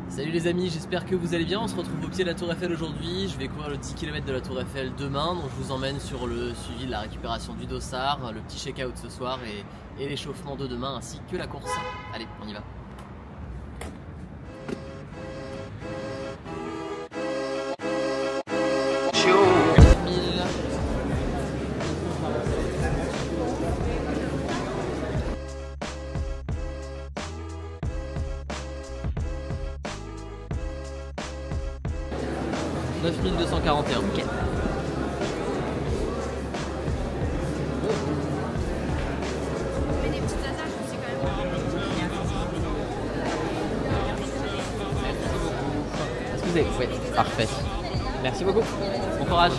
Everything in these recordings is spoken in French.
Salut les amis, j'espère que vous allez bien. On se retrouve au pied de la Tour Eiffel aujourd'hui. Je vais courir le 10 km de la Tour Eiffel demain. Donc je vous emmène sur le suivi de la récupération du dossard, le petit check-out ce soir et l'échauffement de demain ainsi que la course. Allez, on y va. « 9241. Ok. Excusez, oui, parfait. Merci beaucoup. Bon courage.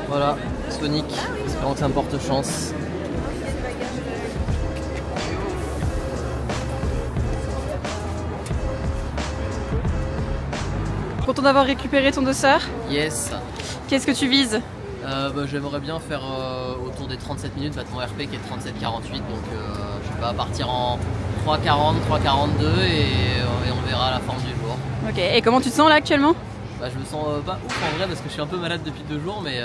Voilà, Sonic, espérons que ça me porte chance. Content d'avoir récupéré ton dossard? Yes. Qu'est-ce que tu vises? J'aimerais bien faire autour des 37 minutes, mon RP qui est 37,48, donc je vais pas partir en 3,40, 3,42 et on verra la forme du jour. Ok, et comment tu te sens là actuellement? Je me sens pas ouf en vrai parce que je suis un peu malade depuis 2 jours, mais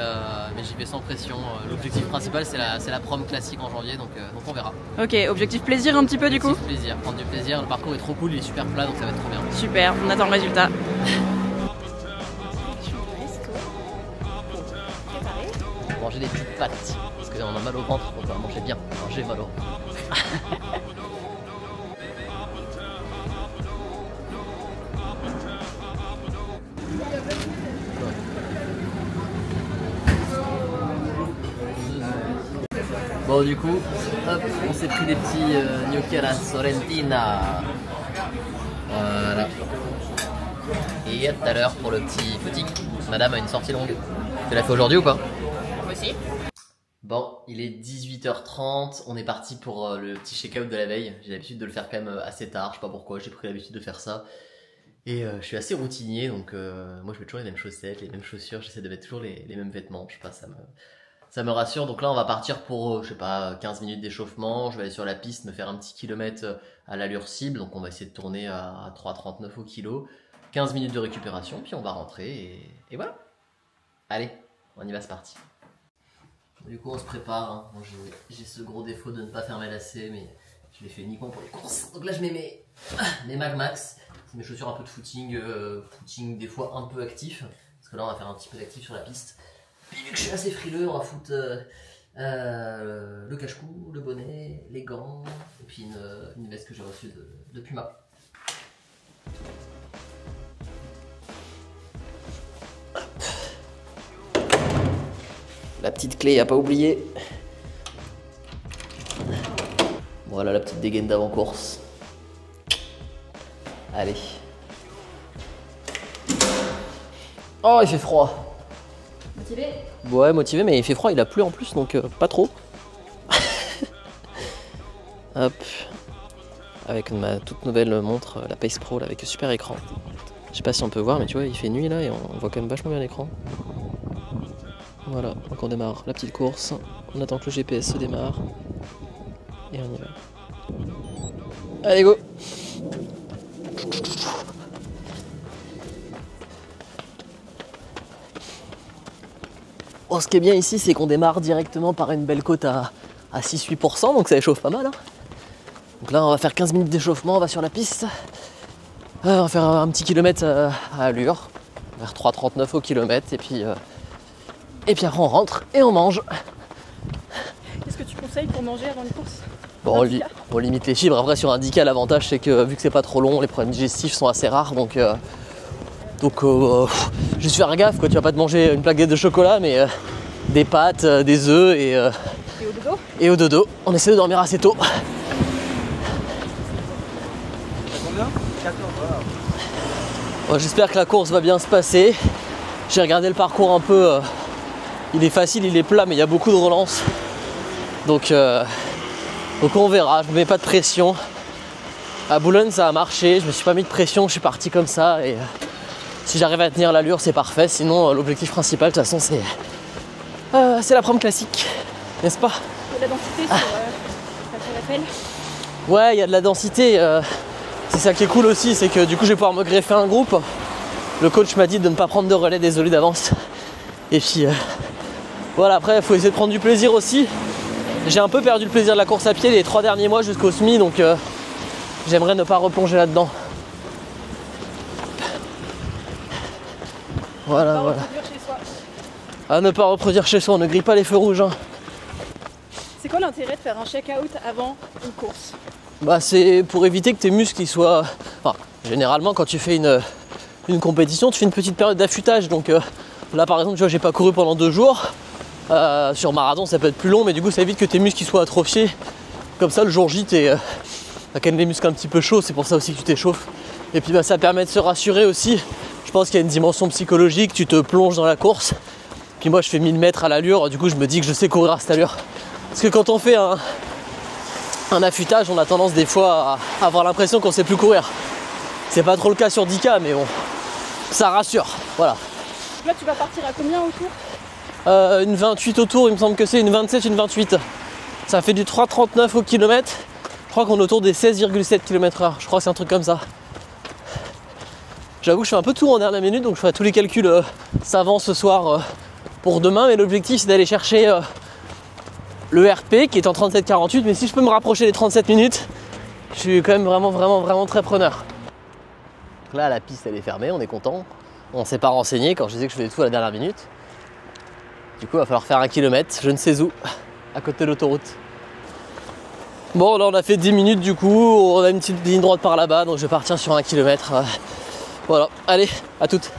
j'y vais sans pression. L'objectif principal c'est la prom classique en janvier, donc on verra. Ok, objectif plaisir un petit peu du coup? Objectif plaisir, prendre du plaisir, le parcours est trop cool, il est super plat donc ça va être trop bien. Super, on attend le résultat. Manger des petites pâtes parce qu'on a mal au ventre, donc on va manger bien, manger mal au ventre. Bon du coup, hop, on s'est pris des petits gnocchi à la Sorrentina. Voilà. Et à tout à l'heure pour le petit footing. Madame a une sortie longue. Tu l'as fait aujourd'hui ou pas? Aussi. Bon, il est 18h30, on est parti pour le petit check-out de la veille. J'ai l'habitude de le faire quand même assez tard, je sais pas pourquoi, j'ai pris l'habitude de faire ça. Et je suis assez routinier, donc moi je mets toujours les mêmes chaussettes, les mêmes chaussures, j'essaie de mettre toujours les mêmes vêtements, je sais pas, ça me rassure. Donc là on va partir pour, je sais pas, 15 minutes d'échauffement, je vais aller sur la piste, me faire un petit kilomètre à l'allure cible, donc on va essayer de tourner à 3,39 au kilo. 15 minutes de récupération, puis on va rentrer et voilà. Allez, on y va, c'est parti. Du coup on se prépare, hein. J'ai ce gros défaut de ne pas faire mes lacets, mais je les fais uniquement pour les courses. Donc là je mets mes Mag Max, c'est mes chaussures un peu de footing, footing des fois un peu actif, parce que là on va faire un petit peu d'actif sur la piste. Puis vu que je suis assez frileux, on va foutre le cache-cou, le bonnet, les gants, et puis une veste que j'ai reçue de Puma. La petite clé à pas oublier. Voilà la petite dégaine d'avant-course. Allez. Oh, il fait froid. Motivé? Ouais, motivé, mais il fait froid, il a plu en plus, donc pas trop. Hop. Avec ma toute nouvelle montre, la Pace Pro, là, avec le super écran. Je sais pas si on peut voir, mais tu vois, il fait nuit là et on voit quand même vachement bien l'écran. Voilà, donc on démarre la petite course, on attend que le GPS se démarre, et on y va. Allez go! Bon, ce qui est bien ici, c'est qu'on démarre directement par une belle côte à 6-8%, donc ça échauffe pas mal. Hein. Donc là, on va faire 15 minutes d'échauffement, on va sur la piste. On va faire un petit kilomètre à allure, vers 3,39 au kilomètre, et puis après on rentre et on mange. Qu'est-ce que tu conseilles pour manger avant une course? Bon, on limite les fibres. Après sur un 10K, l'avantage c'est que vu que c'est pas trop long, les problèmes digestifs sont assez rares, donc juste faire gaffe quoi. Tu vas pas te manger une plaquette de chocolat, mais des pâtes, des œufs et au dodo. Et au dodo. On essaie de dormir assez tôt. Bon, j'espère que la course va bien se passer. J'ai regardé le parcours un peu. Il est facile, il est plat, mais il y a beaucoup de relance. Donc on verra, je me mets pas de pression. À Boulogne ça a marché, je me suis pas mis de pression, je suis parti comme ça et si j'arrive à tenir l'allure c'est parfait. Sinon l'objectif principal de toute façon c'est la prom classique, n'est-ce pas? Il y a de la densité sur la Tour Eiffel. Ouais, il y a de la densité. C'est ça qui est cool aussi, c'est que du coup je vais pouvoir me greffer un groupe. Le coach m'a dit de ne pas prendre de relais, désolé d'avance. Et puis voilà, après il faut essayer de prendre du plaisir aussi. J'ai un peu perdu le plaisir de la course à pied les 3 derniers mois jusqu'au semi, donc j'aimerais ne pas replonger là-dedans. Voilà, voilà. À ne pas reproduire chez soi, on ne grille pas les feux rouges. Hein. C'est quoi l'intérêt de faire un check-out avant une course? Bah c'est pour éviter que tes muscles ils soient... Enfin, généralement quand tu fais une compétition, tu fais une petite période d'affûtage. Donc là par exemple, tu vois, j'ai pas couru pendant 2 jours. Sur marathon ça peut être plus long, mais du coup ça évite que tes muscles ils soient atrophiés. Comme ça le jour J t'as quand même les muscles un petit peu chauds, c'est pour ça aussi que tu t'échauffes. Et puis bah, ça permet de se rassurer aussi. Je pense qu'il y a une dimension psychologique, tu te plonges dans la course. Puis moi je fais 1000 mètres à l'allure, du coup je me dis que je sais courir à cette allure. Parce que quand on fait un affûtage, on a tendance des fois à avoir l'impression qu'on sait plus courir. C'est pas trop le cas sur 10K, mais bon, ça rassure, voilà. Là tu vas partir à combien autour? Une 28 autour, il me semble que c'est une 27, une 28. Ça fait du 3,39 au kilomètre. Je crois qu'on est autour des 16,7 km/h, je crois que c'est un truc comme ça. J'avoue que je fais un peu tout en dernière minute, donc je ferai tous les calculs savants ce soir pour demain, mais l'objectif c'est d'aller chercher le RP qui est en 37,48, mais si je peux me rapprocher des 37 minutes, je suis quand même vraiment très preneur. Donc là la piste elle est fermée, on est content. On s'est pas renseigné quand je disais que je faisais tout à la dernière minute. Du coup il va falloir faire 1 km, je ne sais où, à côté de l'autoroute. Bon là on a fait 10 minutes du coup, on a une petite ligne droite par là-bas, donc je vais partir sur 1 km. Voilà, allez, à toutes.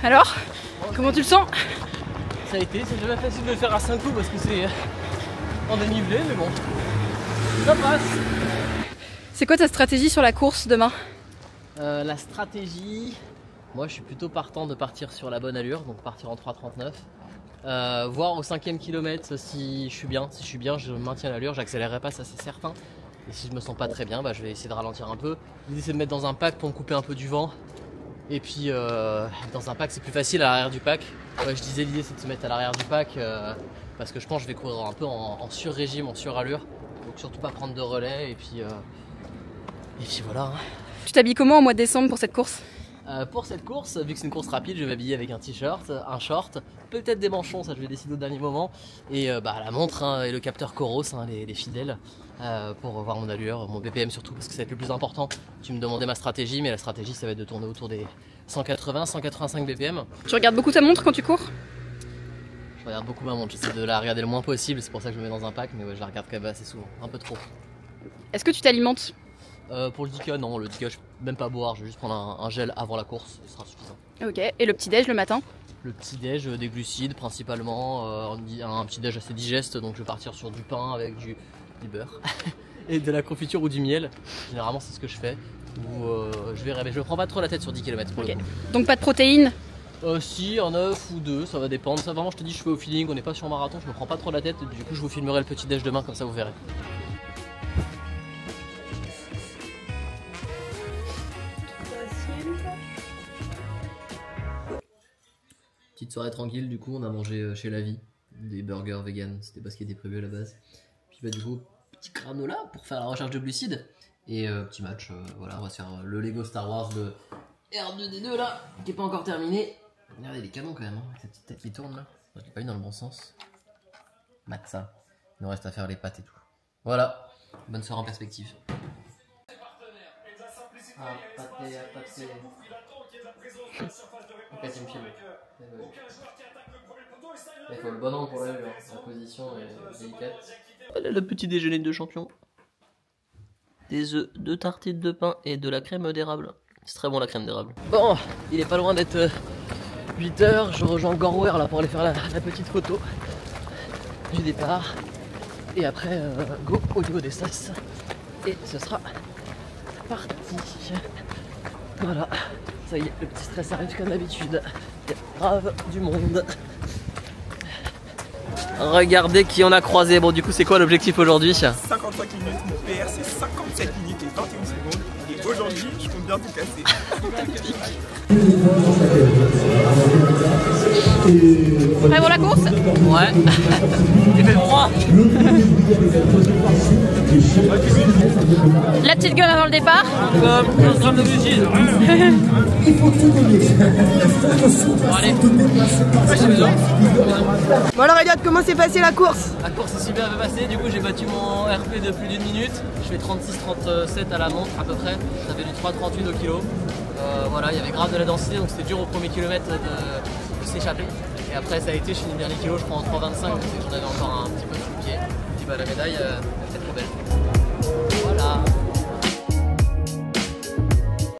Alors, comment tu le sens? Ça a été, c'est jamais facile de le faire à 5 coups parce que c'est en dénivelé, mais bon, ça passe. C'est quoi ta stratégie sur la course demain? La stratégie, moi je suis plutôt partant de partir sur la bonne allure, donc partir en 3,39. Voir au 5e kilomètre si je suis bien. Si je suis bien, je maintiens l'allure, j'accélérerai pas, ça c'est certain. Et si je me sens pas très bien, bah, je vais essayer de ralentir un peu. L'idée c'est de mettre dans un pack pour me couper un peu du vent. Et puis dans un pack c'est plus facile à l'arrière du pack. Je disais l'idée c'est de se mettre à l'arrière du pack parce que je pense que je vais courir un peu en sur-régime, en sur-allure. Donc surtout pas prendre de relais et puis voilà. Hein. Tu t'habilles comment au mois de décembre pour cette course? Pour cette course, vu que c'est une course rapide, je vais m'habiller avec un t-shirt, un short, peut-être des manchons, ça je vais décider au dernier moment. Et la montre hein, et le capteur Coros, hein, les fidèles, pour voir mon allure, mon BPM surtout, parce que ça va être le plus important. Tu me demandais ma stratégie, mais la stratégie ça va être de tourner autour des 180-185 BPM. Tu regardes beaucoup ta montre quand tu cours? Je regarde beaucoup ma montre, j'essaie de la regarder le moins possible, c'est pour ça que je me mets dans un pack, mais ouais, je la regarde quand même assez souvent, un peu trop. Est-ce que tu t'alimentes? Pour le 10K, non, le 10K je vais même pas boire, je vais juste prendre un gel avant la course, ce sera suffisant. Ok, et le petit-déj le matin? Le petit-déj, des glucides principalement, un petit-déj assez digeste, donc je vais partir sur du pain avec du beurre et de la confiture ou du miel. Généralement c'est ce que je fais, ou je verrai, mais je me prends pas trop la tête sur 10 km pour le coup. Donc pas de protéines? Si, un œuf ou deux, ça va dépendre, ça vraiment je te dis je fais au feeling, on n'est pas sur marathon, je me prends pas trop la tête, du coup je vous filmerai le petit-déj demain comme ça vous verrez. Petite soirée tranquille, du coup on a mangé chez La Vie des burgers vegan, c'était pas ce qui était prévu à la base. Puis bah du coup petit granola pour faire la recherche de glucides et petit match, voilà on va se faire le Lego Star Wars, le R2D2 là qui est pas encore terminé. Regardez les canons quand même, hein, avec cette petite tête qui tourne là, je l'ai pas eu dans le bon sens. Mat ça, il nous reste à faire les pâtes et tout. Voilà, bonne soirée en perspective. Ah, pâté. Ok, tu me filmes. Il faut le bon angle pour la vue, la position est délicate. Voilà le petit déjeuner de champion. Des œufs, 2 tartines de pain et de la crème d'érable. C'est très bon la crème d'érable. Bon, il est pas loin d'être 8h, je rejoins Goreware là pour aller faire la petite photo du départ. Et après, go au niveau des sas. Et ce sera parti. Voilà, ça y est, le petit stress arrive comme d'habitude. Il y a grave du monde. Regardez qui on a croisé. Bon, du coup, c'est quoi l'objectif aujourd'hui? 55 minutes, mon PR c'est 57 minutes et 21 secondes. Et aujourd'hui, je compte bien tout casser. Prêt pour la course? Ouais. Il fait froid. La petite gueule avant le départ. Comme d'habitude. Bon, allez. Bon alors Elliot, comment s'est passée la course? La course est super bien passée, du coup j'ai battu mon RP de plus d'une minute. Je fais 36-37 à la montre à peu près. Ça fait du 3,38 au kilo. Voilà, il y avait grave de la densité, donc c'était dur au premier kilomètre de s'échapper. Et après ça a été, je finis le dernier kilo, je prends en 3,25, donc j'en avais encore un petit peu sous le pied. Et puis bah, la médaille, elle est trop belle.